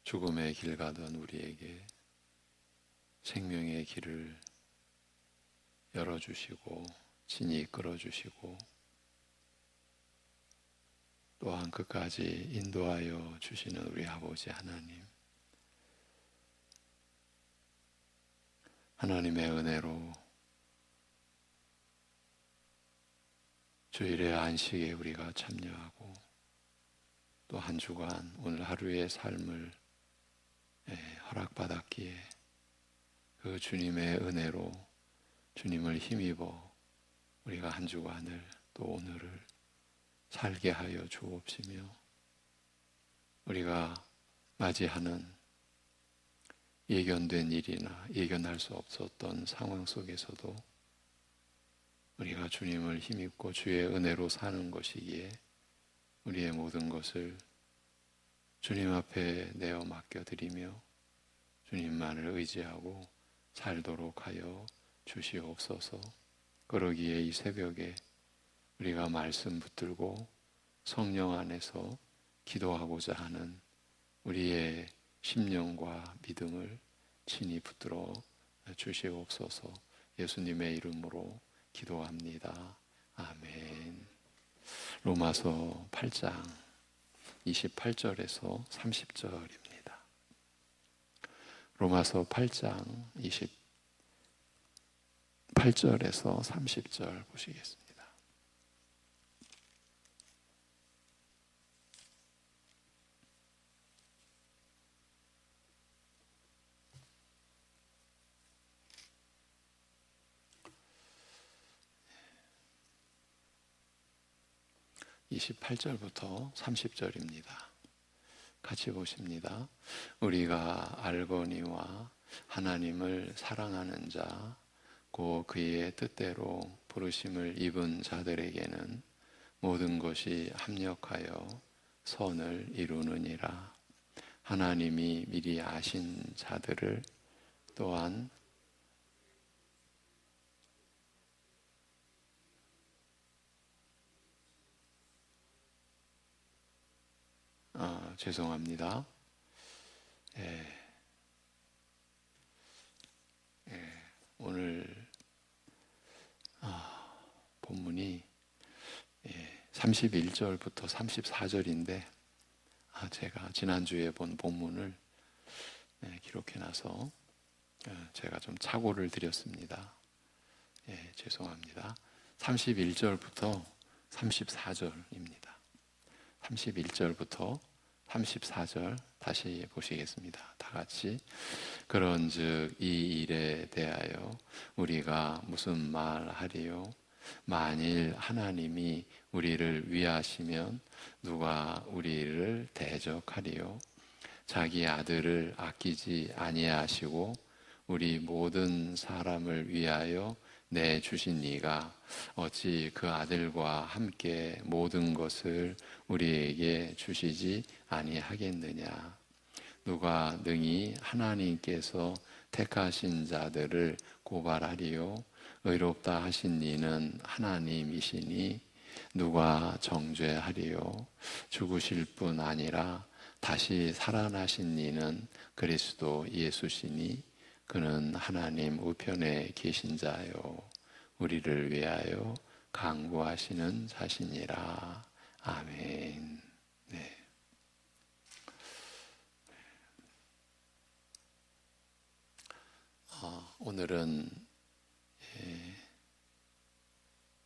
죽음의 길 가던 우리에게 생명의 길을 열어주시고 친히 이끌어주시고 또한 끝까지 인도하여 주시는 우리 아버지 하나님, 하나님의 은혜로 주일의 안식에 우리가 참여하고 또 한 주간 오늘 하루의 삶을 허락받았기에 그 주님의 은혜로 주님을 힘입어 우리가 한 주간을 또 오늘을 살게 하여 주옵시며, 우리가 맞이하는 예견된 일이나 예견할 수 없었던 상황 속에서도 우리가 주님을 힘입고 주의 은혜로 사는 것이기에 우리의 모든 것을 주님 앞에 내어 맡겨드리며 주님만을 의지하고 살도록 하여 주시옵소서. 그러기에 이 새벽에 우리가 말씀 붙들고 성령 안에서 기도하고자 하는 우리의 심령과 믿음을 친히 붙들어 주시옵소서. 예수님의 이름으로 기도합니다. 아멘. 로마서 8장 28절에서 30절입니다. 로마서 8장 28절에서 30절 보시겠습니다. (28절부터) (30절입니다) 같이 보십니다. 우리가 알거니와 하나님을 사랑하는 자 곧 그의 뜻대로 부르심을 입은 자들에게는 모든 것이 합력하여 선을 이루느니라. 하나님이 미리 아신 자들을 또한 죄송합니다. 오늘 본문이 31절부터 34절인데 제가 지난주에 본 본문을 기록해놔서 제가 좀 착오를 드렸습니다. 죄송합니다. 31절부터 34절입니다. 31절부터 34절 다시 보시겠습니다. 다 같이. 그런즉 이 일에 대하여 우리가 무슨 말하리요? 만일 하나님이 우리를 위하시면 누가 우리를 대적하리요? 자기 아들을 아끼지 아니하시고 우리 모든 사람을 위하여 내주신 이가 어찌 그 아들과 함께 모든 것을 우리에게 주시지 아니하겠느냐? 누가 능히 하나님께서 택하신 자들을 고발하리요? 의롭다 하신 이는 하나님이시니 누가 정죄하리요? 죽으실 뿐 아니라 다시 살아나신 이는 그리스도 예수시니 그는 하나님 우편에 계신 자요 우리를 위하여 간구하시는 자시니라. 아멘. 네. 오늘은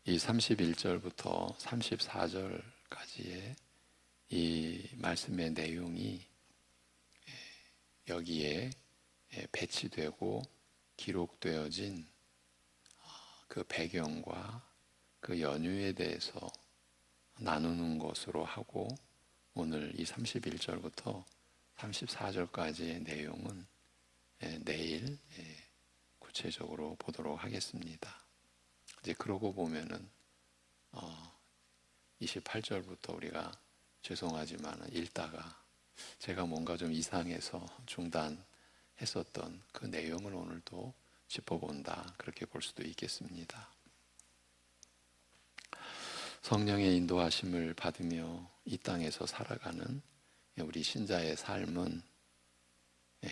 이 31절부터 34절까지의 이 말씀의 내용이 여기에 배치되고 기록되어진 그 배경과 그 연유에 대해서 나누는 것으로 하고, 오늘 이 31절부터 34절까지의 내용은 내일 구체적으로 보도록 하겠습니다. 이제 그러고 보면은 28절부터 우리가 죄송하지만 읽다가 제가 뭔가 좀 이상해서 중단했었던 그 내용을 오늘도 짚어본다, 그렇게 볼 수도 있겠습니다. 성령의 인도하심을 받으며 이 땅에서 살아가는 우리 신자의 삶은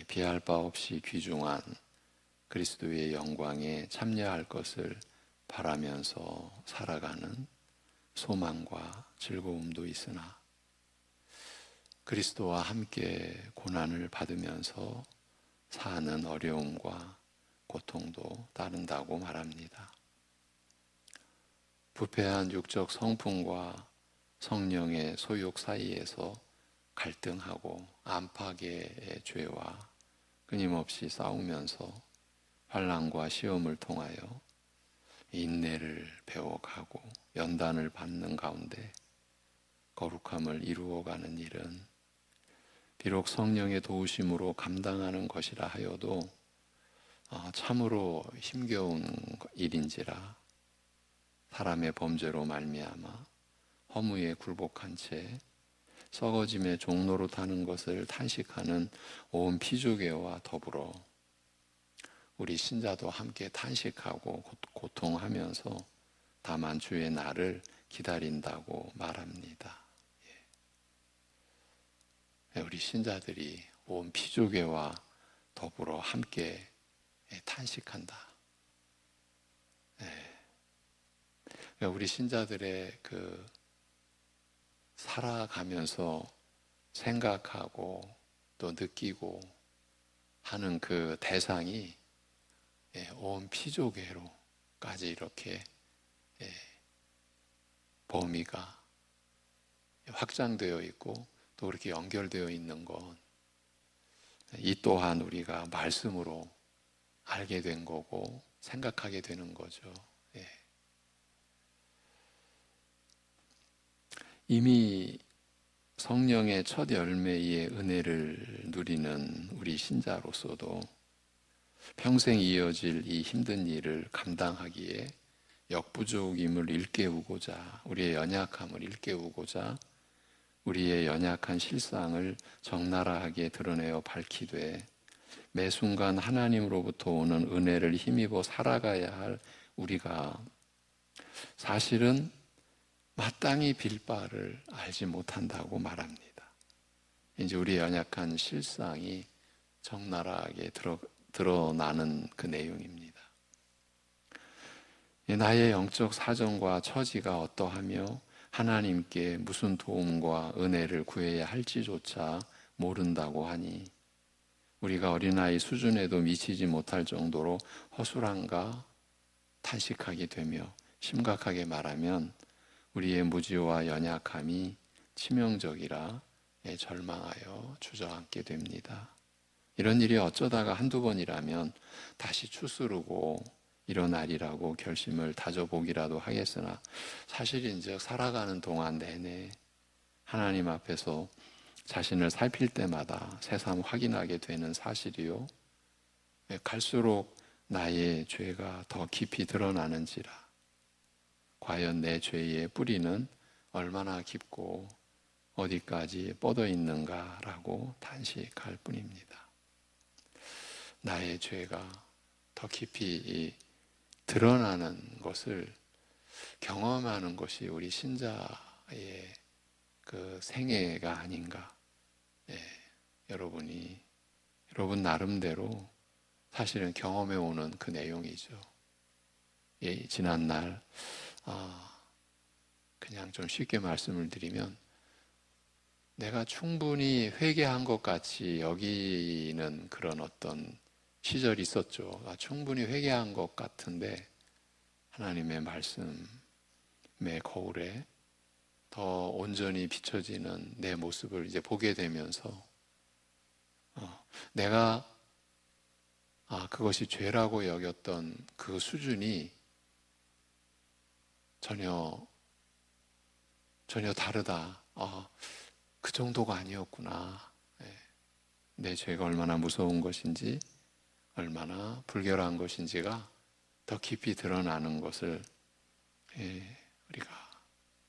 비할 바 없이 귀중한 그리스도의 영광에 참여할 것을 바라면서 살아가는 소망과 즐거움도 있으나 그리스도와 함께 고난을 받으면서 사는 어려움과 고통도 따른다고 말합니다. 부패한 육적 성품과 성령의 소욕 사이에서 갈등하고 안팎의 죄와 끊임없이 싸우면서 환난과 시험을 통하여 인내를 배워가고 연단을 받는 가운데 거룩함을 이루어가는 일은 비록 성령의 도우심으로 감당하는 것이라 하여도 참으로 힘겨운 일인지라 사람의 범죄로 말미암아 허무에 굴복한 채 썩어짐의 종로로 타는 것을 탄식하는 온 피조계와 더불어 우리 신자도 함께 탄식하고 고통하면서 다만 주의 날을 기다린다고 말합니다. 우리 신자들이 온 피조계와 더불어 함께 탄식한다. 우리 신자들의 살아가면서 생각하고 또 느끼고 하는 그 대상이 온 피조계로까지 이렇게 범위가 확장되어 있고 또 그렇게 연결되어 있는 것, 이 또한 우리가 말씀으로 알게 된 거고 생각하게 되는 거죠. 이미 성령의 첫 열매의 은혜를 누리는 우리 신자로서도 평생 이어질 이 힘든 일을 감당하기에 역부족임을 일깨우고자, 우리의 연약함을 일깨우고자 우리의 연약한 실상을 적나라하게 드러내어 밝히되 매 순간 하나님으로부터 오는 은혜를 힘입어 살아가야 할 우리가 사실은 마땅히 빌 바를 알지 못한다고 말합니다. 이제 우리의 연약한 실상이 적나라하게 드러나는 그 내용입니다. 나의 영적 사정과 처지가 어떠하며 하나님께 무슨 도움과 은혜를 구해야 할지조차 모른다고 하니 우리가 어린아이 수준에도 미치지 못할 정도로 허술한가 탄식하게 되며 심각하게 말하면 우리의 무지와 연약함이 치명적이라 절망하여 주저앉게 됩니다. 이런 일이 어쩌다가 한두 번이라면 다시 추스르고 일어나리라고 결심을 다져보기라도 하겠으나 사실인즉 살아가는 동안 내내 하나님 앞에서 자신을 살필 때마다 새삼 확인하게 되는 사실이요, 갈수록 나의 죄가 더 깊이 드러나는지라 과연 내 죄의 뿌리는 얼마나 깊고 어디까지 뻗어 있는가라고 탄식할 뿐입니다. 나의 죄가 더 깊이 드러나는 것을 경험하는 것이 우리 신자의 그 생애가 아닌가. 여러분 나름대로 사실은 경험해 오는 그 내용이죠. 지난날 그냥 좀 쉽게 말씀을 드리면 내가 충분히 회개한 것 같이 여기는 그런 어떤 시절이 있었죠. 충분히 회개한 것 같은데 하나님의 말씀의 거울에 더 온전히 비춰지는 내 모습을 이제 보게 되면서 내가 그것이 죄라고 여겼던 그 수준이 전혀 다르다. 그 정도가 아니었구나. 내 죄가 얼마나 무서운 것인지, 얼마나 불결한 것인지가 더 깊이 드러나는 것을 우리가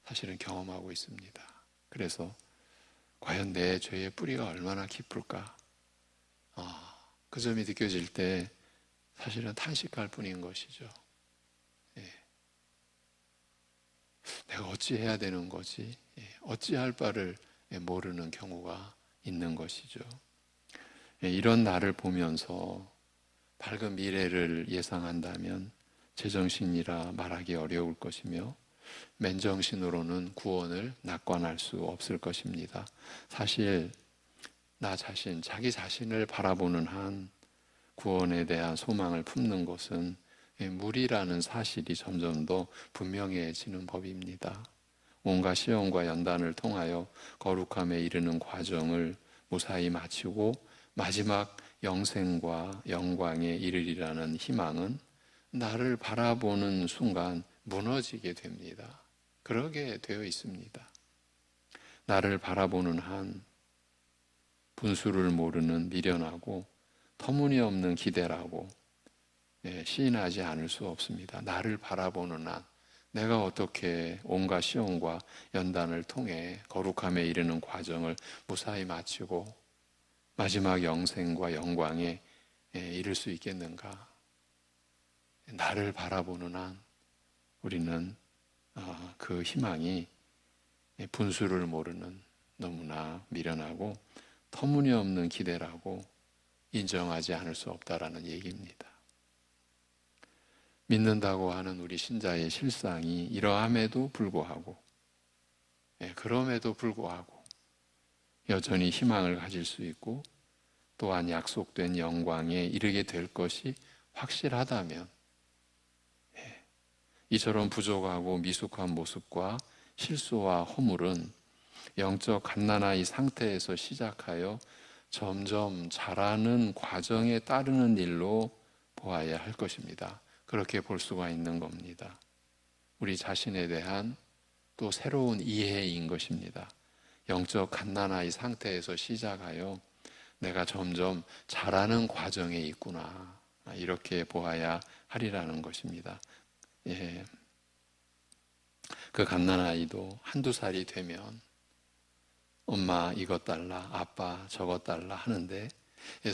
사실은 경험하고 있습니다. 그래서 과연 내 죄의 뿌리가 얼마나 깊을까? 그 점이 느껴질 때 사실은 탄식할 뿐인 것이죠. 내가 어찌해야 되는 거지? 어찌할 바를 모르는 경우가 있는 것이죠. 이런 나를 보면서 밝은 미래를 예상한다면 제정신이라 말하기 어려울 것이며 맨정신으로는 구원을 낙관할 수 없을 것입니다. 사실 나 자신, 자기 자신을 바라보는 한 구원에 대한 소망을 품는 것은 무리라는 사실이 점점 더 분명해지는 법입니다. 온갖 시험과 연단을 통하여 거룩함에 이르는 과정을 무사히 마치고 마지막 영생과 영광에 이르리라는 희망은 나를 바라보는 순간 무너지게 됩니다. 그러게 되어 있습니다. 나를 바라보는 한 분수를 모르는 미련하고 터무니없는 기대라고 시인하지 않을 수 없습니다. 나를 바라보는 한 내가 어떻게 온갖 시험과 연단을 통해 거룩함에 이르는 과정을 무사히 마치고 마지막 영생과 영광에 이를 수 있겠는가? 나를 바라보는 한 우리는 그 희망이 분수를 모르는 너무나 미련하고 터무니없는 기대라고 인정하지 않을 수 없다라는 얘기입니다. 믿는다고 하는 우리 신자의 실상이 이러함에도 불구하고, 그럼에도 불구하고 여전히 희망을 가질 수 있고 또한 약속된 영광에 이르게 될 것이 확실하다면 이처럼 부족하고 미숙한 모습과 실수와 허물은 영적 갓난아이 상태에서 시작하여 점점 자라는 과정에 따르는 일로 보아야 할 것입니다. 그렇게 볼 수가 있는 겁니다. 우리 자신에 대한 또 새로운 이해인 것입니다. 영적 갓난아이 상태에서 시작하여 내가 점점 자라는 과정에 있구나, 이렇게 보아야 하리라는 것입니다. 그 갓난아이도 한두 살이 되면 엄마 이것 달라, 아빠 저것 달라 하는데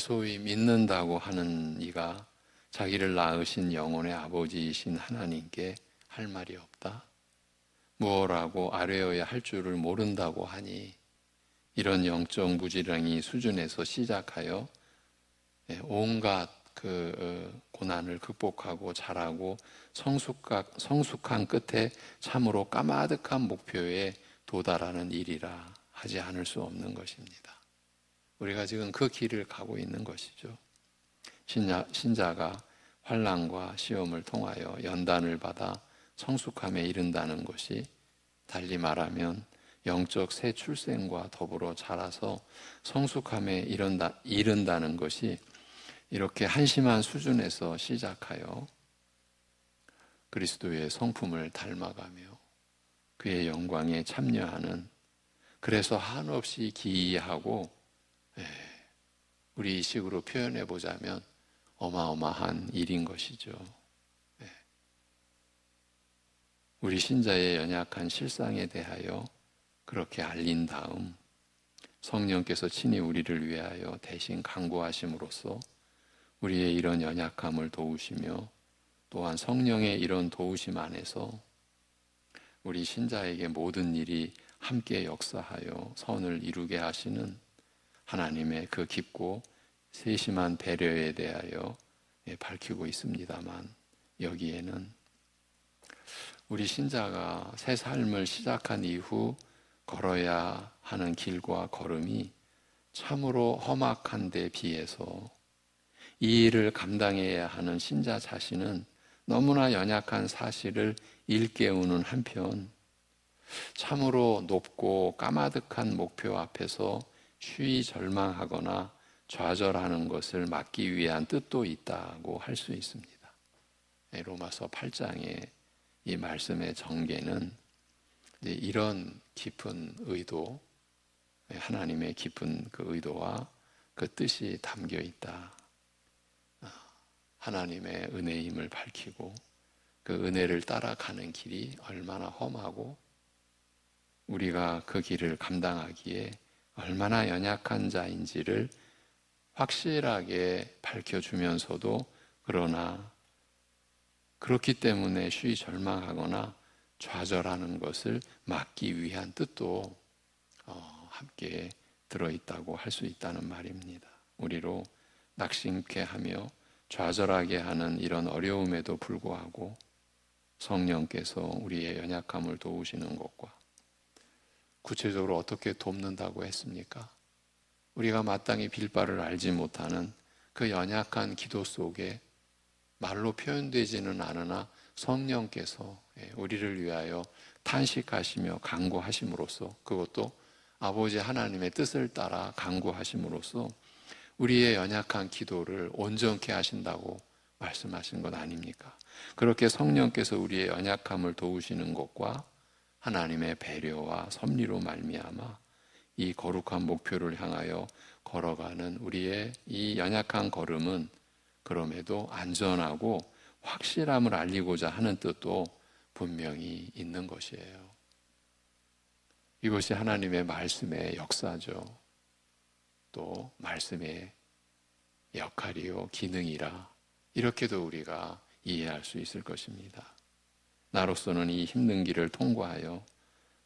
소위 믿는다고 하는 이가 자기를 낳으신 영혼의 아버지이신 하나님께 할 말이 없다, 무엇라고 아뢰어야 할 줄을 모른다고 하니 이런 영적 무지랭이 수준에서 시작하여 온갖 그 고난을 극복하고 자라고 성숙한 끝에 참으로 까마득한 목표에 도달하는 일이라 하지 않을 수 없는 것입니다. 우리가 지금 그 길을 가고 있는 것이죠. 신자가 환난과 시험을 통하여 연단을 받아 성숙함에 이른다는 것이 달리 말하면 영적 새 출생과 더불어 자라서 성숙함에 이른다는 것이 이렇게 한심한 수준에서 시작하여 그리스도의 성품을 닮아가며 그의 영광에 참여하는, 그래서 한없이 기이하고 우리 식으로 표현해 보자면 어마어마한 일인 것이죠. 우리 신자의 연약한 실상에 대하여 그렇게 알린 다음 성령께서 친히 우리를 위하여 대신 간구하심으로써 우리의 이런 연약함을 도우시며 또한 성령의 이런 도우심 안에서 우리 신자에게 모든 일이 함께 역사하여 선을 이루게 하시는 하나님의 그 깊고 세심한 배려에 대하여 밝히고 있습니다만, 여기에는 우리 신자가 새 삶을 시작한 이후 걸어야 하는 길과 걸음이 참으로 험악한 데 비해서 이 일을 감당해야 하는 신자 자신은 너무나 연약한 사실을 일깨우는 한편 참으로 높고 까마득한 목표 앞에서 쉬이 절망하거나 좌절하는 것을 막기 위한 뜻도 있다고 할 수 있습니다. 로마서 8장의 이 말씀의 전개는 이런 깊은 의도, 하나님의 깊은 그 의도와 그 뜻이 담겨 있다. 하나님의 은혜임을 밝히고 그 은혜를 따라가는 길이 얼마나 험하고 우리가 그 길을 감당하기에 얼마나 연약한 자인지를 확실하게 밝혀주면서도 그러나 그렇기 때문에 쉬이 절망하거나 좌절하는 것을 막기 위한 뜻도 함께 들어있다고 할 수 있다는 말입니다. 우리로 낙심케 하며 좌절하게 하는 이런 어려움에도 불구하고 성령께서 우리의 연약함을 도우시는 것과 구체적으로 어떻게 돕는다고 했습니까? 우리가 마땅히 빌 바를 알지 못하는 그 연약한 기도 속에 말로 표현되지는 않으나 성령께서 우리를 위하여 탄식하시며 간구하심으로써, 그것도 아버지 하나님의 뜻을 따라 간구하심으로써 우리의 연약한 기도를 온전케 하신다고 말씀하신 것 아닙니까? 그렇게 성령께서 우리의 연약함을 도우시는 것과 하나님의 배려와 섭리로 말미암아 이 거룩한 목표를 향하여 걸어가는 우리의 이 연약한 걸음은 그럼에도 안전하고 확실함을 알리고자 하는 뜻도 분명히 있는 것이에요. 이것이 하나님의 말씀의 역사죠. 또 말씀의 역할이요 기능이라 이렇게도 우리가 이해할 수 있을 것입니다. 나로서는 이 힘든 길을 통과하여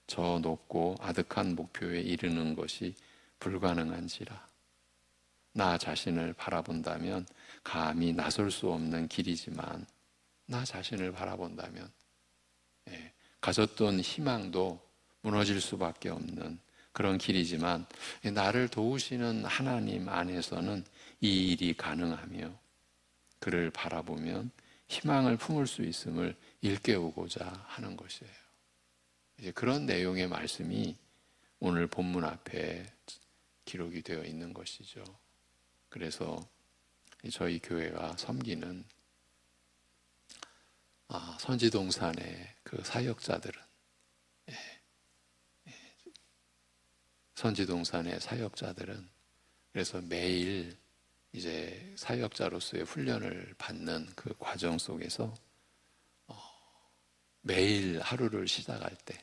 저 높고 아득한 목표에 이르는 것이 불가능한지라 나 자신을 바라본다면 감히 나설 수 없는 길이지만 나 자신을 바라본다면 가졌던 희망도 무너질 수밖에 없는 그런 길이지만 나를 도우시는 하나님 안에서는 이 일이 가능하며 그를 바라보면 희망을 품을 수 있음을 일깨우고자 하는 것이에요. 이제 그런 내용의 말씀이 오늘 본문 앞에 기록이 되어 있는 것이죠. 그래서 저희 교회가 섬기는 선지동산의 그 사역자들은 선지동산의 사역자들은 그래서 매일 이제 사역자로서의 훈련을 받는 그 과정 속에서 매일 하루를 시작할 때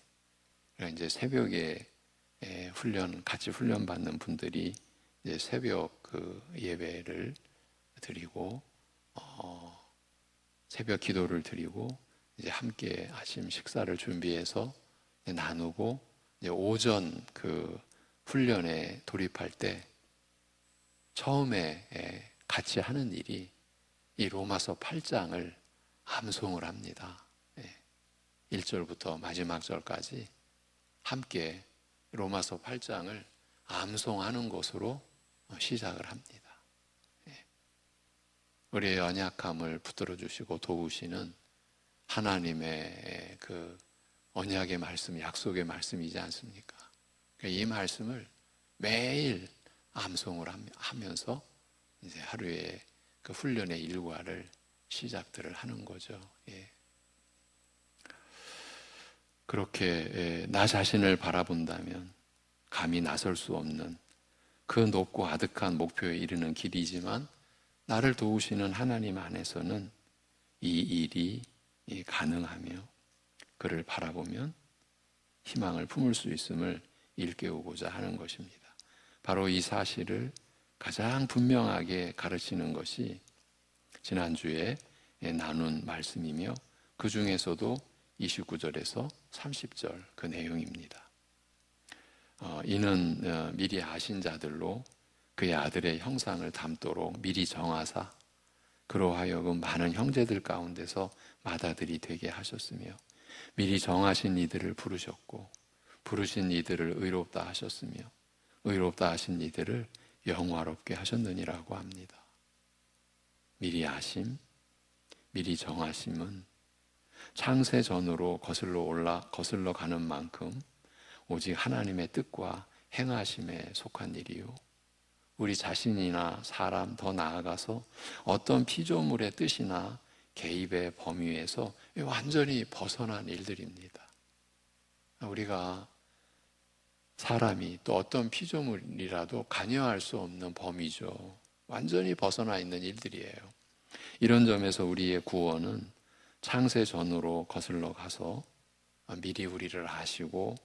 이제 새벽에 같이 훈련 받는 분들이 이제 새벽 그 예배를 드리고 새벽 기도를 드리고 이제 함께 아침 식사를 준비해서 나누고 이제 오전 그 훈련에 돌입할 때 처음에 같이 하는 일이 이 로마서 8장을 암송을 합니다. 1절부터 마지막 절까지 함께 로마서 8장을 암송하는 것으로 시작을 합니다. 우리의 연약함을 붙들어 주시고 도우시는 하나님의 그 언약의 말씀, 약속의 말씀이지 않습니까? 이 말씀을 매일 암송을 하면서 이제 하루의 그 훈련의 일과를 시작들을 하는 거죠. 그렇게 나 자신을 바라본다면 감히 나설 수 없는 그 높고 아득한 목표에 이르는 길이지만 나를 도우시는 하나님 안에서는 이 일이 가능하며 그를 바라보면 희망을 품을 수 있음을 일깨우고자 하는 것입니다. 바로 이 사실을 가장 분명하게 가르치는 것이 지난주에 나눈 말씀이며 그 중에서도 29절에서 30절 그 내용입니다. 이는 미리 아신 자들로 그의 아들의 형상을 닮도록 미리 정하사 그로 하여금 많은 형제들 가운데서 맏아들이 되게 하셨으며 미리 정하신 이들을 부르셨고 부르신 이들을 의롭다 하셨으며 의롭다 하신 이들을 영화롭게 하셨느니라고 합니다. 미리 아심, 미리 정하심은 창세 전으로 거슬러 가는 만큼 오직 하나님의 뜻과 행하심에 속한 일이요. 우리 자신이나 사람 더 나아가서 어떤 피조물의 뜻이나 개입의 범위에서 완전히 벗어난 일들입니다. 우리가 사람이 또 어떤 피조물이라도 관여할 수 없는 범위죠. 완전히 벗어나 있는 일들이에요. 이런 점에서 우리의 구원은 창세 전으로 거슬러 가서 미리 우리를 아시고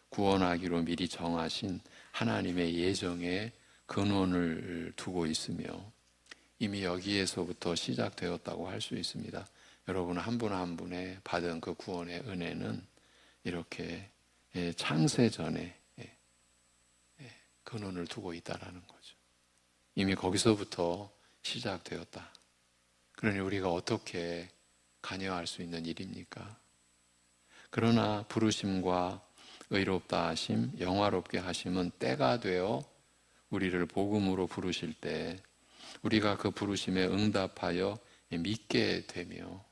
구원하기로 미리 정하신 하나님의 예정에 근원을 두고 있으며 이미 여기에서부터 시작되었다고 할 수 있습니다. 여러분 한 분 한 분의 받은 그 구원의 은혜는 이렇게 창세 전에 근원을 두고 있다라는 거죠. 이미 거기서부터 시작되었다. 그러니 우리가 어떻게 관여할 수 있는 일입니까? 그러나 부르심과 의롭다 하심, 영화롭게 하심은 때가 되어 우리를 복음으로 부르실 때 우리가 그 부르심에 응답하여 믿게 되며,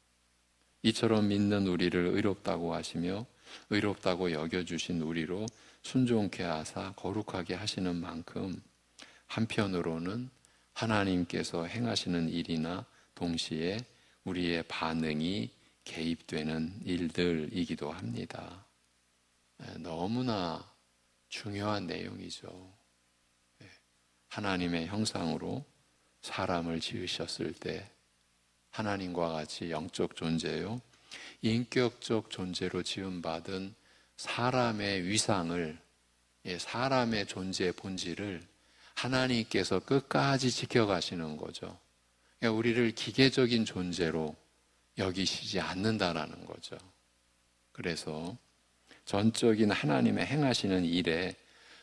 이처럼 믿는 우리를 의롭다고 하시며 의롭다고 여겨주신 우리로 순종케 하사 거룩하게 하시는 만큼, 한편으로는 하나님께서 행하시는 일이나 동시에 우리의 반응이 개입되는 일들이기도 합니다. 너무나 중요한 내용이죠. 하나님의 형상으로 사람을 지으셨을 때 하나님과 같이 영적 존재요, 인격적 존재로 지음받은 사람의 위상을, 사람의 존재의 본질을 하나님께서 끝까지 지켜가시는 거죠. 그러니까 우리를 기계적인 존재로 여기시지 않는다라는 거죠. 그래서 전적인 하나님의 행하시는 일에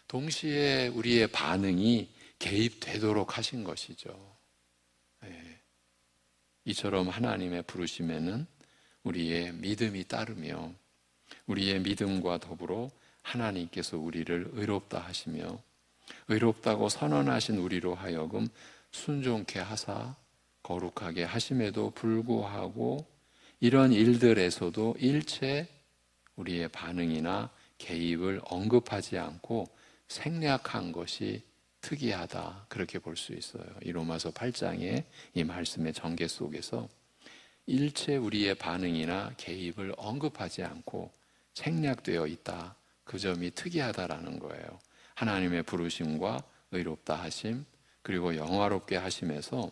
동시에 우리의 반응이 개입되도록 하신 것이죠. 이처럼 하나님의 부르심에는 우리의 믿음이 따르며, 우리의 믿음과 더불어 하나님께서 우리를 의롭다 하시며 의롭다고 선언하신 우리로 하여금 순종케 하사 거룩하게 하심에도 불구하고, 이런 일들에서도 일체 우리의 반응이나 개입을 언급하지 않고 생략한 것이 특이하다, 그렇게 볼 수 있어요. 이 로마서 8장의 이 말씀의 전개 속에서 일체 우리의 반응이나 개입을 언급하지 않고 생략되어 있다, 그 점이 특이하다라는 거예요. 하나님의 부르심과 의롭다 하심, 그리고 영화롭게 하심에서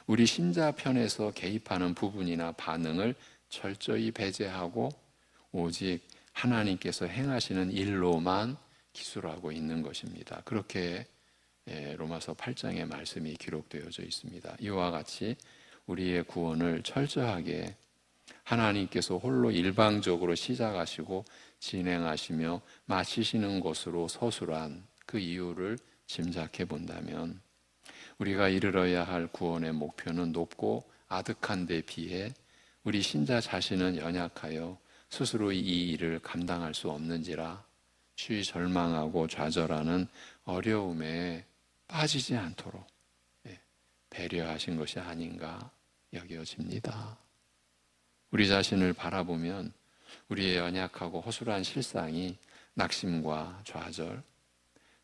우리 신자 편에서 개입하는 부분이나 반응을 철저히 배제하고 오직 하나님께서 행하시는 일로만 기술하고 있는 것입니다. 그렇게 로마서 8장의 말씀이 기록되어져 있습니다. 이와 같이 우리의 구원을 철저하게 하나님께서 홀로 일방적으로 시작하시고 진행하시며 마치시는 것으로 서술한 그 이유를 짐작해 본다면, 우리가 이르러야 할 구원의 목표는 높고 아득한 데 비해 우리 신자 자신은 연약하여 스스로 이 일을 감당할 수 없는지라 쉬 절망하고 좌절하는 어려움에 빠지지 않도록 배려하신 것이 아닌가 여겨집니다. 우리 자신을 바라보면 우리의 연약하고 허술한 실상이 낙심과 좌절,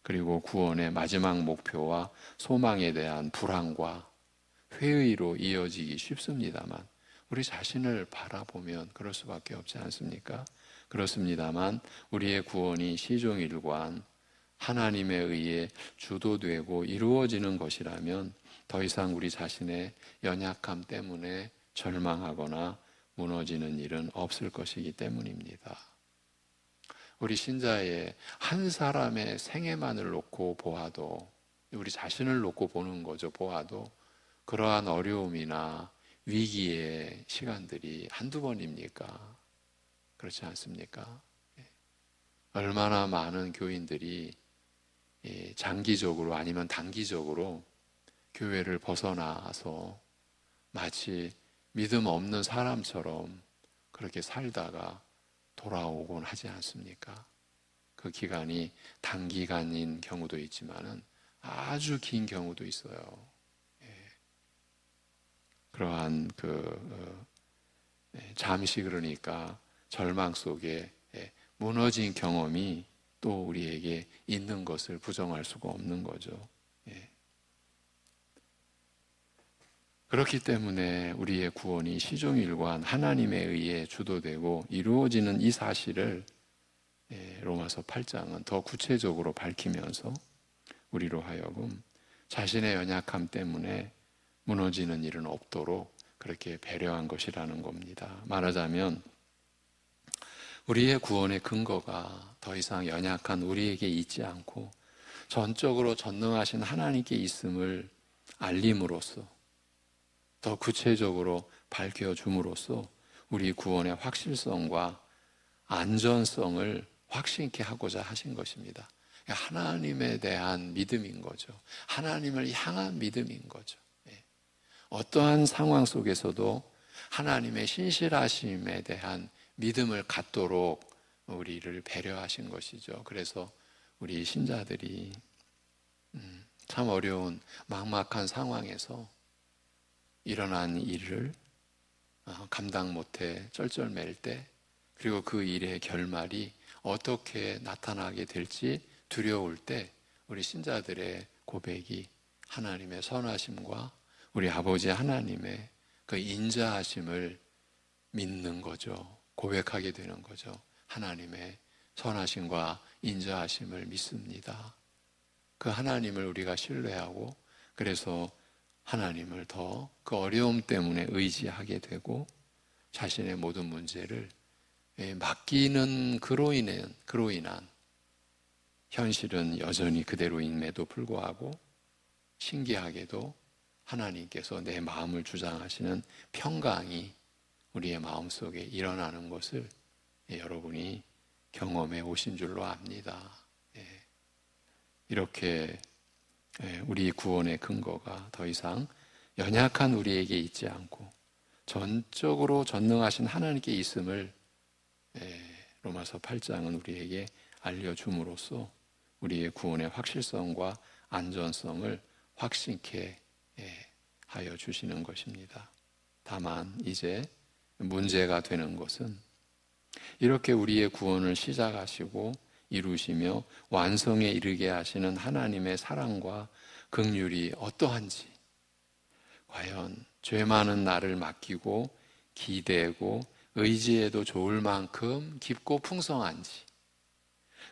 그리고 구원의 마지막 목표와 소망에 대한 불안과 회의로 이어지기 쉽습니다만, 우리 자신을 바라보면 그럴 수밖에 없지 않습니까? 그렇습니다만 우리의 구원이 시종일관 하나님에 의해 주도되고 이루어지는 것이라면 더 이상 우리 자신의 연약함 때문에 절망하거나 무너지는 일은 없을 것이기 때문입니다. 우리 신자의 한 사람의 생애만을 놓고 보아도, 우리 자신을 놓고 보는 거죠. 보아도 그러한 어려움이나 위기의 시간들이 한두 번입니까? 그렇지 않습니까? 얼마나 많은 교인들이 장기적으로 아니면 단기적으로 교회를 벗어나서 마치 믿음 없는 사람처럼 그렇게 살다가 돌아오곤 하지 않습니까? 그 기간이 단기간인 경우도 있지만은 아주 긴 경우도 있어요. 그러한 잠시, 그러니까 절망 속에 무너진 경험이 또 우리에게 있는 것을 부정할 수가 없는 거죠. 그렇기 때문에 우리의 구원이 시종일관 하나님에 의해 주도되고 이루어지는 이 사실을 로마서 8장은 더 구체적으로 밝히면서 우리로 하여금 자신의 연약함 때문에 무너지는 일은 없도록 그렇게 배려한 것이라는 겁니다. 말하자면 우리의 구원의 근거가 더 이상 연약한 우리에게 있지 않고 전적으로 전능하신 하나님께 있음을 알림으로써, 더 구체적으로 밝혀줌으로써 우리 구원의 확실성과 안전성을 확신케 하고자 하신 것입니다. 하나님에 대한 믿음인 거죠. 하나님을 향한 믿음인 거죠. 어떠한 상황 속에서도 하나님의 신실하심에 대한 믿음을 갖도록 우리를 배려하신 것이죠. 그래서 우리 신자들이 참 어려운 막막한 상황에서 일어난 일을 감당 못해 쩔쩔맬 때, 그리고 그 일의 결말이 어떻게 나타나게 될지 두려울 때 우리 신자들의 고백이 하나님의 선하심과 우리 아버지 하나님의 그 인자하심을 믿는 거죠. 고백하게 되는 거죠. 하나님의 선하심과 인자하심을 믿습니다. 그 하나님을 우리가 신뢰하고, 그래서 하나님을 더 그 어려움 때문에 의지하게 되고, 자신의 모든 문제를 맡기는 그로 인한 현실은 여전히 그대로임에도 불구하고 신기하게도 하나님께서 내 마음을 주장하시는 평강이 우리의 마음속에 일어나는 것을 여러분이 경험해 오신 줄로 압니다. 이렇게 우리 구원의 근거가 더 이상 연약한 우리에게 있지 않고 전적으로 전능하신 하나님께 있음을 로마서 8장은 우리에게 알려줌으로써 우리의 구원의 확실성과 안전성을 확신케 하여 주시는 것입니다. 다만 이제 문제가 되는 것은 이렇게 우리의 구원을 시작하시고 이루시며 완성에 이르게 하시는 하나님의 사랑과 긍휼이 어떠한지, 과연 죄 많은 나를 맡기고 기대고 의지해도 좋을 만큼 깊고 풍성한지,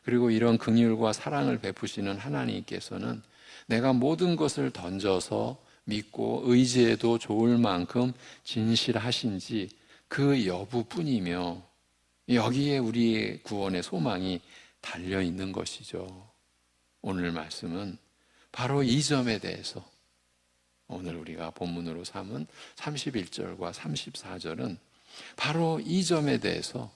그리고 이런 긍휼과 사랑을 베푸시는 하나님께서는 내가 모든 것을 던져서 믿고 의지해도 좋을 만큼 진실하신지 그 여부뿐이며, 여기에 우리의 구원의 소망이 달려 있는 것이죠. 오늘 말씀은 바로 이 점에 대해서, 오늘 우리가 본문으로 삼은 31절과 34절은 바로 이 점에 대해서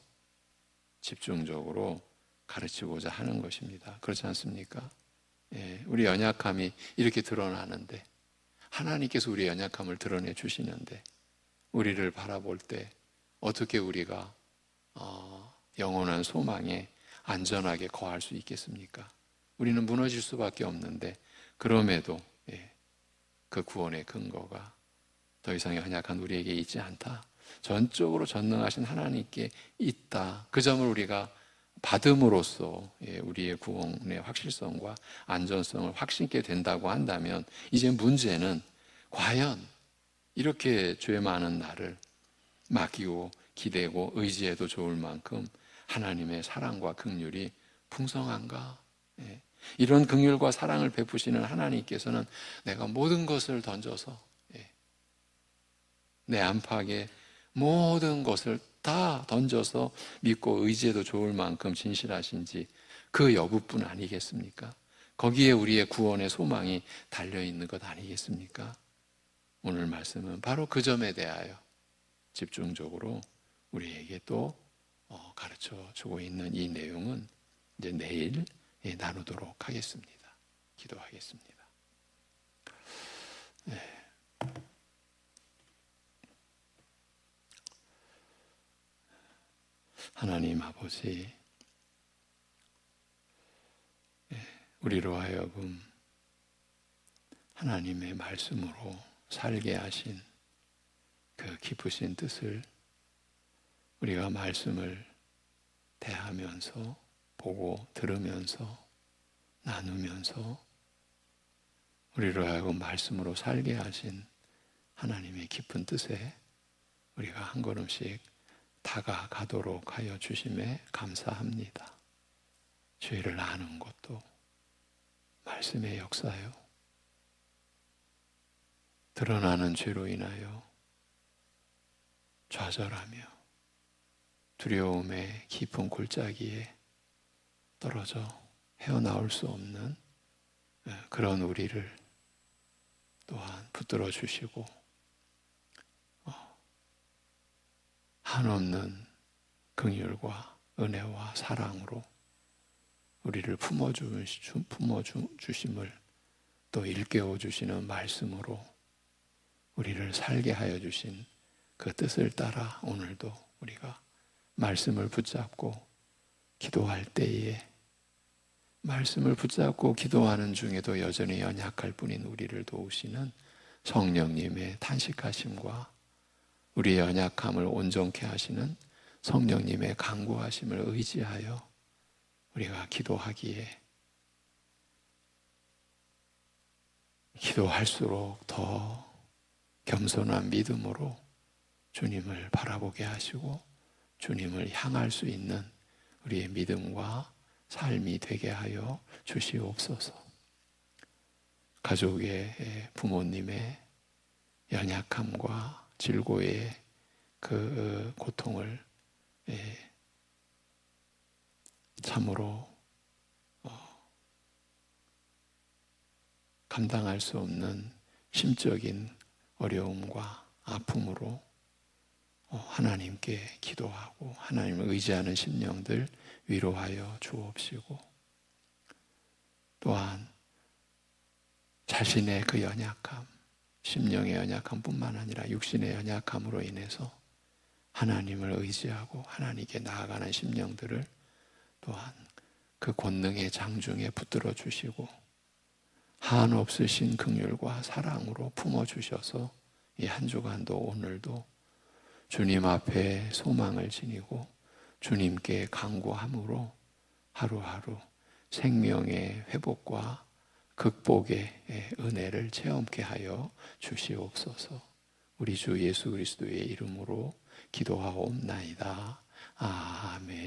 집중적으로 가르치고자 하는 것입니다. 그렇지 않습니까? 우리 연약함이 이렇게 드러나는데, 하나님께서 우리의 연약함을 드러내 주시는데, 우리를 바라볼 때 어떻게 우리가 영원한 소망에 안전하게 거할 수 있겠습니까? 우리는 무너질 수밖에 없는데, 그럼에도 그 구원의 근거가 더 이상 연약한 우리에게 있지 않다, 전적으로 전능하신 하나님께 있다, 그 점을 우리가 받음으로써 우리의 구원의 확실성과 안전성을 확신케 된다고 한다면, 이제 문제는 과연 이렇게 죄 많은 나를 맡기고 기대고 의지해도 좋을 만큼 하나님의 사랑과 긍휼이 풍성한가? 이런 긍휼과 사랑을 베푸시는 하나님께서는 내가 모든 것을 던져서 내 안팎에 모든 것을 다 던져서 믿고 의지해도 좋을 만큼 진실하신지 그 여부뿐 아니겠습니까? 거기에 우리의 구원의 소망이 달려있는 것 아니겠습니까? 오늘 말씀은 바로 그 점에 대하여 집중적으로 우리에게 또 가르쳐 주고 있는 이 내용은 이제 내일 나누도록 하겠습니다. 기도하겠습니다. 하나님 아버지, 우리로 하여금 하나님의 말씀으로 살게 하신 그 기쁘신 뜻을 우리가 말씀을 대하면서, 보고 들으면서, 나누면서 우리로 하여금 말씀으로 살게 하신 하나님의 깊은 뜻에 우리가 한 걸음씩 다가가도록 하여 주심에 감사합니다. 죄를 아는 것도 말씀의 역사요, 드러나는 죄로 인하여 좌절하며 두려움의 깊은 골짜기에 떨어져 헤어나올 수 없는 그런 우리를 또한 붙들어 주시고 한없는 긍휼과 은혜와 사랑으로 우리를 품어주심을 또 일깨워 주시는 말씀으로 우리를 살게 하여 주신 그 뜻을 따라 오늘도 우리가 말씀을 붙잡고 기도할 때에 말씀을 붙잡고 기도하는 중에도 여전히 연약할 뿐인 우리를 도우시는 성령님의 탄식하심과 우리의 연약함을 온전케 하시는 성령님의 간구하심을 의지하여 우리가 기도하기에 기도할수록 더 겸손한 믿음으로 주님을 바라보게 하시고 주님을 향할 수 있는 우리의 믿음과 삶이 되게 하여 주시옵소서. 가족의 부모님의 연약함과 질고의 그 고통을 참으로 감당할 수 없는 심적인 어려움과 아픔으로 하나님께 기도하고 하나님을 의지하는 심령들 위로하여 주옵시고 또한 자신의 그 연약함, 심령의 연약함뿐만 아니라 육신의 연약함으로 인해서 하나님을 의지하고 하나님께 나아가는 심령들을 또한 그 권능의 장중에 붙들어 주시고 한없으신 긍휼과 사랑으로 품어주셔서 이 한 주간도 오늘도 주님 앞에 소망을 지니고 주님께 간구함으로 하루하루 생명의 회복과 극복의 은혜를 체험케 하여 주시옵소서. 우리 주 예수 그리스도의 이름으로 기도하옵나이다. 아멘.